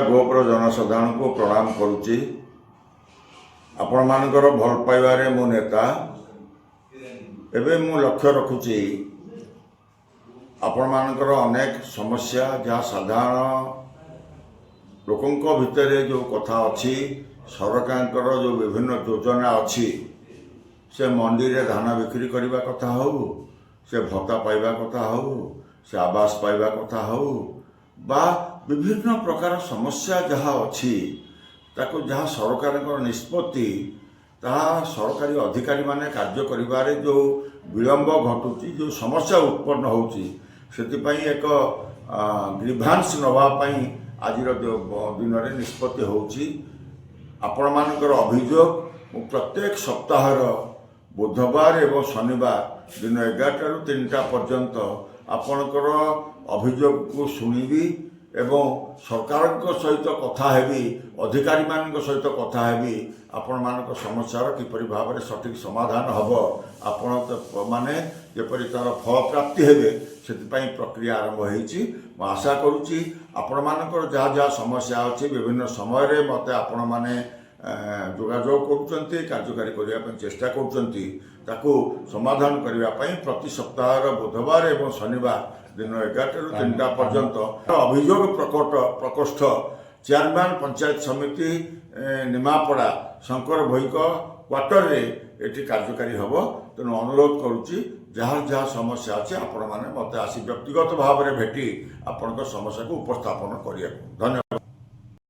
गोपर जनसाधारण को प्रणाम करुच्ची आपण मानकर भल पाइबारे मो नेता एवं मु लक्ष्य रखुची आपण मानकर अनेक समस्या जहाँ साधारण लोकों भितर जो कथा अच्छी सरकार जो विभिन्न योजना अच्छी से मंडी रे धान बिक्री करने कथा हो से भत्ता पाइबा कथा हो से आवास पाइबा कथा हो बा विभिन्न प्रकार समस्या जहाँ अच्छी ताको जहाँ सरकार निष्पत्ति ताहा सरकारी अधिकारी माने कार्य करिबारे जो विलंब घटुची जो समस्या उत्पन्न होची सेतिपई एक ग्रीभांस नवापाई आज दिन में निष्पत्ति होची आपण मानकर अभियोग प्रत्येक सप्ताह बुधवार एवं शनिवार दिन 11 ରୁ 3टा पर्यंत आपणकर अभियोग को शुणिबी एवं सरकार सहित कथा हेबी अधिकारी मान सहित कथा हेबी आपण मान समस्यार किपरि भाव में सठिक समाधान हम आपण माने जेपरि तार फल प्राप्ति हेबे सेतिपई प्रक्रिया आरंभ होईची मैं आशा करुच्ची आपण मानकर जहाँ जहाँ समस्या अच्छी विभिन्न समय रे मते आपण माने जोगाजोग करुचंती कार्यकारी करने चेष्टा करुचंती ताकू समाधान करने प्रति सप्ताह बुधवार एवं शनिवार दिन 11 ରୁ 3ଟା पर्यंत अभियोग प्रकोष्ठ चेयरमैन पंचायत समिति निमापड़ा शंकर भोईक क्वार्टर रे एटी कार्यकारी हम तेणु अनुरोध करुच्ची जहाँ जहाँ समस्या अच्छे आपण मैंने मत आसी व्यक्तिगत भाव में भेटी आपण समस्या को उपस्थापन करिया धन्यवाद।